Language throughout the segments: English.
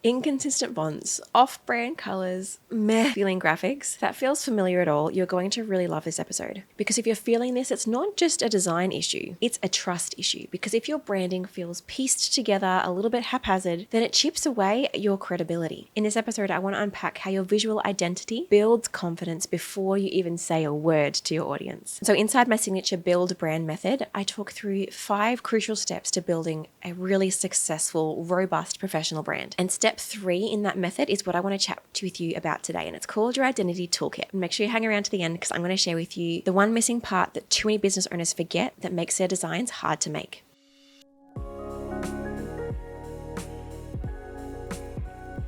Inconsistent fonts, off-brand colors, meh feeling graphics. If that feels familiar at all, you're going to really love this episode. Because if you're feeling this, it's not just a design issue, it's a trust issue. Because if your branding feels pieced together a little bit haphazard, then it chips away at your credibility. In this episode, I want to unpack how your visual identity builds confidence before you even say a word to your audience. So inside my signature build brand method, I talk through 5 crucial steps to building a really successful, robust professional brand. And step 3 in that method is what I want to chat with you about today, and it's called your Identity Toolkit. And make sure you hang around to the end because I'm going to share with you the one missing part that too many business owners forget that makes their designs hard to make.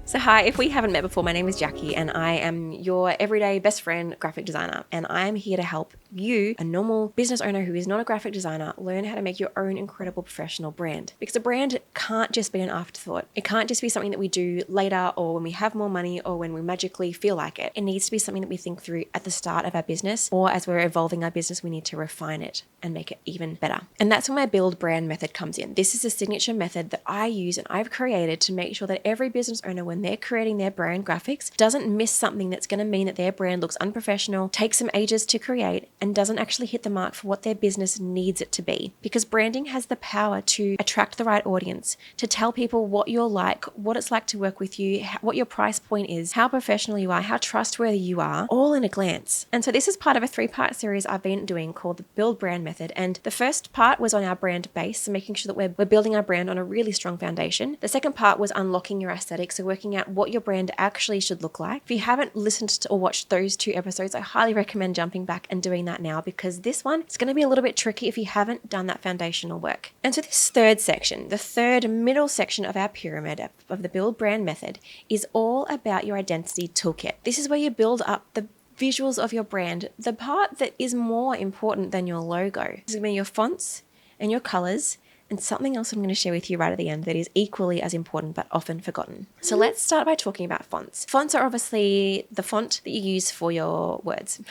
So hi, if we haven't met before, my name is Jackie and I am your everyday best friend graphic designer, and I'm here to help you, a normal business owner who is not a graphic designer, learn how to make your own incredible professional brand. Because a brand can't just be an afterthought. It can't just be something that we do later or when we have more money or when we magically feel like it. It needs to be something that we think through at the start of our business, or as we're evolving our business, we need to refine it and make it even better. And that's where my build brand method comes in. This is a signature method that I use and I've created to make sure that every business owner, when they're creating their brand graphics, doesn't miss something that's going to mean that their brand looks unprofessional, takes them ages to create, and doesn't actually hit the mark for what their business needs it to be. Because branding has the power to attract the right audience, to tell people what you're like, what it's like to work with you, what your price point is, how professional you are, how trustworthy you are, all in a glance. And so this is part of a 3-part series I've been doing called the Build Brand Method. And the first part was on our brand base, so making sure that we're building our brand on a really strong foundation. The second part was unlocking your aesthetic, so working out what your brand actually should look like. If you haven't listened to or watched those 2 episodes, I highly recommend jumping back and doing that now, because this one is going to be a little bit tricky if you haven't done that foundational work. And so this third section, the third middle section of our pyramid of the Build Brand Method, is all about your Identity Toolkit. This is where you build up the visuals of your brand, the part that is more important than your logo. This is going to be your fonts and your colors, and something else I'm going to share with you right at the end that is equally as important but often forgotten. So let's start by talking about fonts. Fonts are obviously the font that you use for your words.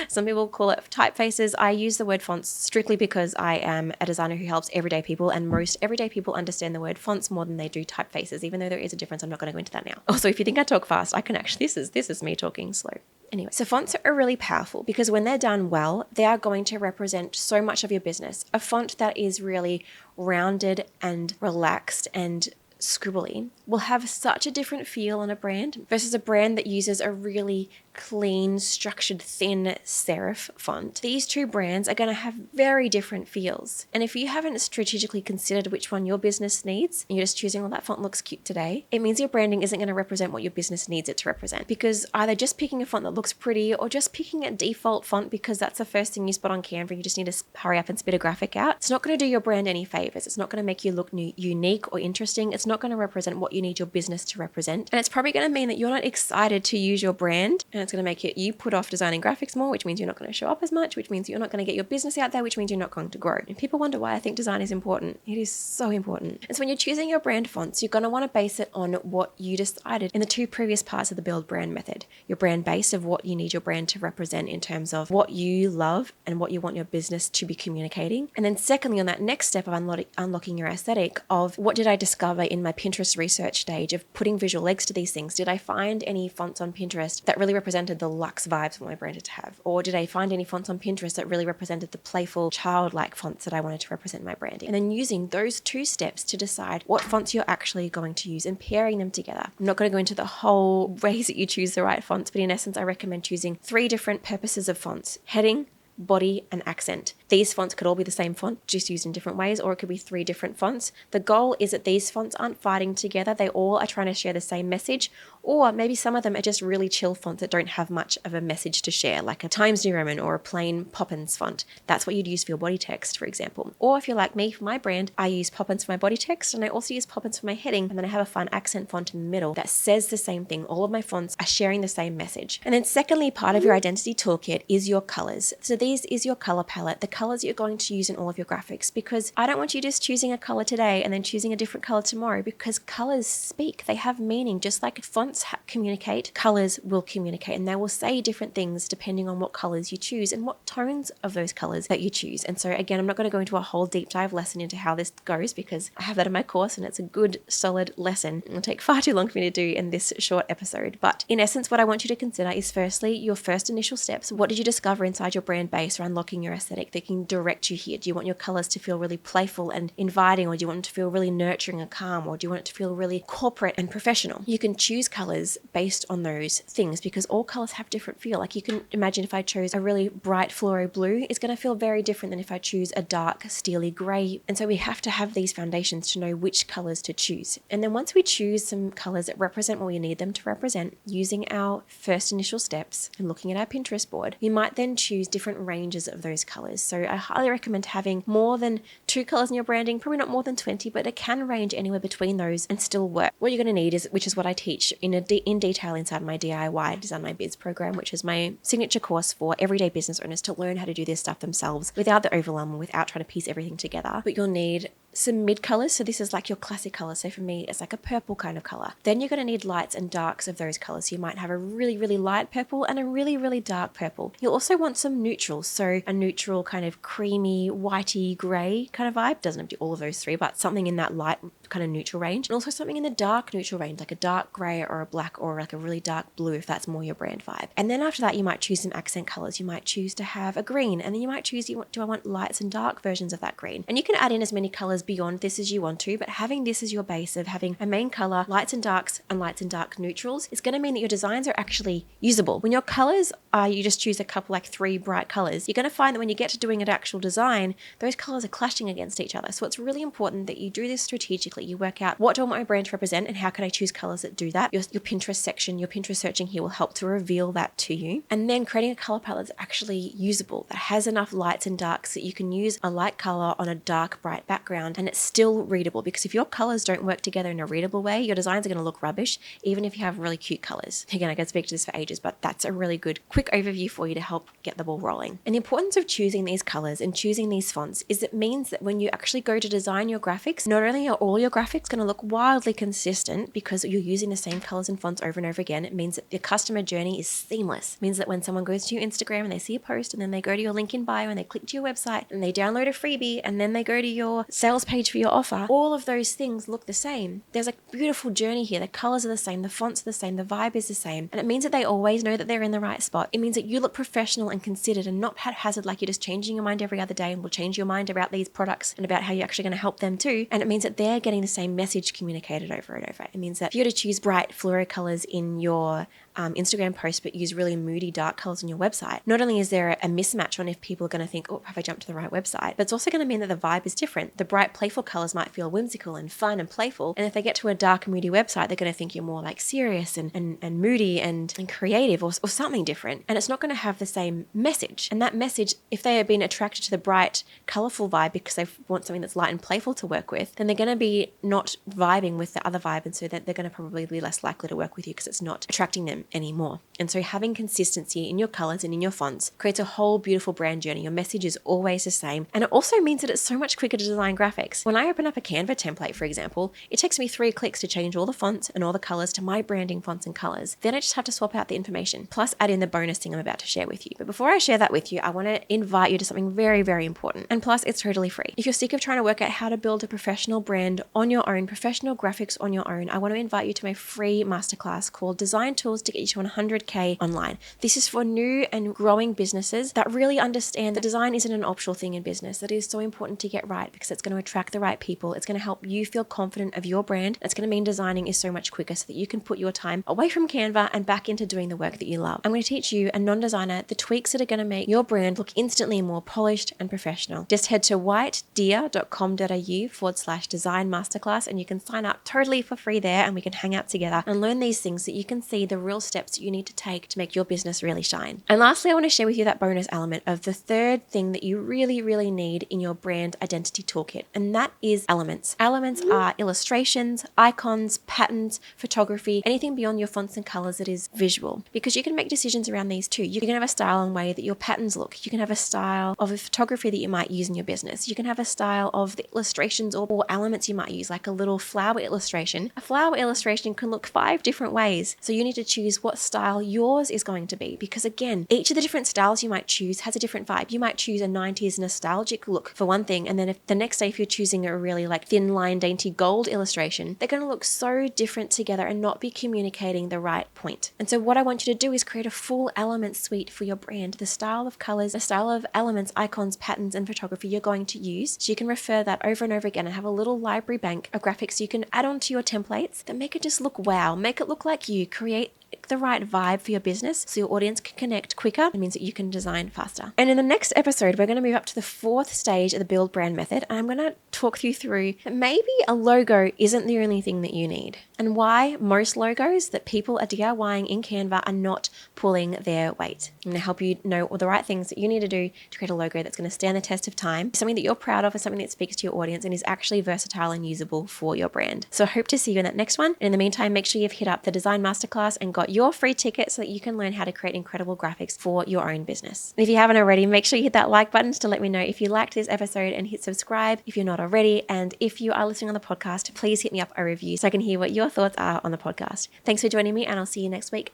Some people call it typefaces. I use the word fonts strictly because I am a designer who helps everyday people, and most everyday people understand the word fonts more than they do typefaces, even though there is a difference. I'm not going to go into that now. Also, if you think I talk fast, I can actually, this is me talking slow. Anyway, so fonts are really powerful because when they're done well, they are going to represent so much of your business. A font that is really rounded and relaxed and scribbly will have such a different feel on a brand versus a brand that uses a really clean, structured, thin serif font. These 2 brands are going to have very different feels. And if you haven't strategically considered which one your business needs, and you're just choosing, well, that font looks cute today, it means your branding isn't going to represent what your business needs it to represent. Because either just picking a font that looks pretty or just picking a default font because that's the first thing you spot on Canva, you just need to hurry up and spit a graphic out, it's not going to do your brand any favors. It's not going to make you look unique or interesting. It's not going to represent what you need your business to represent. And it's probably going to mean that you're not excited to use your brand, and it's going to make you put off designing graphics more, which means you're not going to show up as much, which means you're not going to get your business out there, which means you're not going to grow. And people wonder why I think design is important. It is so important. And so when you're choosing your brand fonts, you're going to want to base it on what you decided in the 2 previous parts of the Build Brand Method. Your brand base of what you need your brand to represent in terms of what you love and what you want your business to be communicating. And then secondly, on that next step of unlocking your aesthetic, of what did I discover in my Pinterest research stage of putting visual legs to these things? Did I find any fonts on Pinterest that really represented the luxe vibes I want my brand to have? Or did I find any fonts on Pinterest that really represented the playful, childlike fonts that I wanted to represent my branding? And then using those 2 steps to decide what fonts you're actually going to use and pairing them together. I'm not going to go into the whole ways that you choose the right fonts, but in essence, I recommend choosing 3 different purposes of fonts: heading, body, and accent. These fonts could all be the same font, just used in different ways, or it could be 3 different fonts. The goal is that these fonts aren't fighting together. They all are trying to share the same message, or maybe some of them are just really chill fonts that don't have much of a message to share, like a Times New Roman or a plain Poppins font. That's what you'd use for your body text, for example. Or if you're like me, for my brand, I use Poppins for my body text, and I also use Poppins for my heading, and then I have a fun accent font in the middle that says the same thing. All of my fonts are sharing the same message. And then secondly, part of your Identity Toolkit is your colors. So these always is your color palette, the colors you're going to use in all of your graphics, because I don't want you just choosing a color today and then choosing a different color tomorrow, because colors speak, they have meaning. Just like fonts communicate, colors will communicate, and they will say different things depending on what colors you choose and what tones of those colors that you choose. And so again, I'm not going to go into a whole deep dive lesson into how this goes, because I have that in my course and it's a good solid lesson. It'll take far too long for me to do in this short episode. But in essence, what I want you to consider is firstly, your first initial steps. What did you discover inside your brand base or unlocking your aesthetic that can direct you here? Do you want your colors to feel really playful and inviting, or do you want them to feel really nurturing and calm, or do you want it to feel really corporate and professional? You can choose colors based on those things, because all colors have different feel. Like you can imagine if I chose a really bright fluoro blue, it's going to feel very different than if I choose a dark steely gray. And so we have to have these foundations to know which colors to choose. And then once we choose some colors that represent what we need them to represent, using our first initial steps and looking at our Pinterest board, we might then choose different ranges of those colors. So I highly recommend having more than 2 colors in your branding, probably not more than 20, but it can range anywhere between those and still work. What you're going to need is, which is what I teach in detail inside my DIY Design My Biz program, which is my signature course for everyday business owners to learn how to do this stuff themselves without the overwhelm, without trying to piece everything together. But you'll need some mid colors. So this is like your classic color. So for me, it's like a purple kind of color. Then you're going to need lights and darks of those colors. So you might have a really, really light purple and a really, really dark purple. You'll also want some neutrals. So a neutral kind of creamy, whitey, gray kind of vibe. Doesn't have to be all of those three, but something in that light kind of neutral range. And also something in the dark neutral range, like a dark gray or a black or like a really dark blue, if that's more your brand vibe. And then after that, you might choose some accent colors. You might choose to have a green, and then you might choose, do I want lights and dark versions of that green? And you can add in as many colors beyond this as you want to, but having this as your base of having a main color, lights and darks and dark neutrals, is going to mean that your designs are actually usable. When your colors are, you just choose a couple, like 3 bright colors, you're going to find that when you get to doing an actual design, those colors are clashing against each other. So it's really important that you do this strategically. You work out, what do I want my brand to represent and how can I choose colors that do that? Your Pinterest section, your Pinterest searching here will help to reveal that to you. And then creating a color palette that's actually usable, that has enough lights and darks that you can use a light color on a dark, bright background and it's still readable. Because if your colors don't work together in a readable way, your designs are going to look rubbish, even if you have really cute colors. Again, I could speak to this for ages, but that's a really good quick overview for you to help get the ball rolling. And the importance of choosing these colors and choosing these fonts is it means that when you actually go to design your graphics, not only are all your graphics going to look wildly consistent because you're using the same colors and fonts over and over again, it means that the customer journey is seamless. It means that when someone goes to your Instagram and they see a post and then they go to your link in bio and they click to your website and they download a freebie and then they go to your sales page for your offer, all of those things look the same. There's a beautiful journey here. The colors are the same, the fonts are the same, the vibe is the same, and it means that they always know that they're in the right spot. It means that you look professional and considered and not haphazard, like you're just changing your mind every other day and will change your mind about these products and about how you're actually going to help them too. And it means that they're getting the same message communicated over and over. It means that if you were to choose bright fluoro colors in your Instagram post but use really moody dark colors on your website, not only is there a mismatch on if people are going to think, oh, have I jumped to the right website, but it's also going to mean that the vibe is different. The bright playful colors might feel whimsical and fun and playful, and if they get to a dark and moody website, they're going to think you're more like serious and moody and creative or something different, and it's not going to have the same message. And that message, if they have been attracted to the bright colorful vibe because they want something that's light and playful to work with, then they're going to be not vibing with the other vibe, and so that they're going to probably be less likely to work with you because it's not attracting them anymore. And so having consistency in your colors and in your fonts creates a whole beautiful brand journey. Your message is always the same, and it also means that it's so much quicker to design graphics. When I open up a Canva template, for example, it takes me 3 clicks to change all the fonts and all the colors to my branding fonts and colors. Then I just have to swap out the information, plus add in the bonus thing I'm about to share with you. But before I share that with you, I want to invite you to something very, very important. And plus, it's totally free. If you're sick of trying to work out how to build a professional brand on your own, professional graphics on your own, I want to invite you to my free masterclass called Design Tools to Get You to 100K online. This is for new and growing businesses that really understand that design isn't an optional thing in business. That is so important to get right because it's going to attract the right people. It's going to help you feel confident of your brand. It's going to mean designing is so much quicker so that you can put your time away from Canva and back into doing the work that you love. I'm going to teach you, a non-designer, the tweaks that are going to make your brand look instantly more polished and professional. Just head to whitedeer.com.au/design masterclass and you can sign up totally for free there, and we can hang out together and learn these things so you can see the real steps that you need to take to make your business really shine. And lastly, I want to share with you that bonus element of the third thing that you really, really need in your brand identity toolkit. and that is elements. Elements are illustrations, icons, patterns, photography, anything beyond your fonts and colors that is visual, because you can make decisions around these too. You can have a style and way that your patterns look. You can have a style of a photography that you might use in your business. You can have a style of the illustrations or elements you might use, like a little flower illustration. A flower illustration can look 5 different ways. So you need to choose what style yours is going to be, because again, each of the different styles you might choose has a different vibe. You might choose a 90s nostalgic look for one thing, and then if the next day, if you're choosing a really like thin line dainty gold illustration, they're going to look so different together and not be communicating the right point. And so what I want you to do is create a full element suite for your brand, the style of colors, the style of elements, icons, patterns, and photography you're going to use, so you can refer that over and over again and have a little library bank of graphics you can add onto your templates that make it just look wow, make it look like you, create the right vibe for your business so your audience can connect quicker. It means that you can design faster. And in the next episode, we're going to move up to the 4th stage of the build brand method. And I'm going to talk you through that maybe a logo isn't the only thing that you need, and why most logos that people are DIYing in Canva are not pulling their weight. I'm going to help you know all the right things that you need to do to create a logo that's going to stand the test of time, something that you're proud of, and something that speaks to your audience and is actually versatile and usable for your brand. So I hope to see you in that next one. And in the meantime, make sure you've hit up the design masterclass and got your free ticket so that you can learn how to create incredible graphics for your own business. And if you haven't already, make sure you hit that like button to let me know if you liked this episode, and hit subscribe if you're not already. And if you are listening on the podcast, please hit me up a review so I can hear what your thoughts are on the podcast. Thanks for joining me, and I'll see you next week.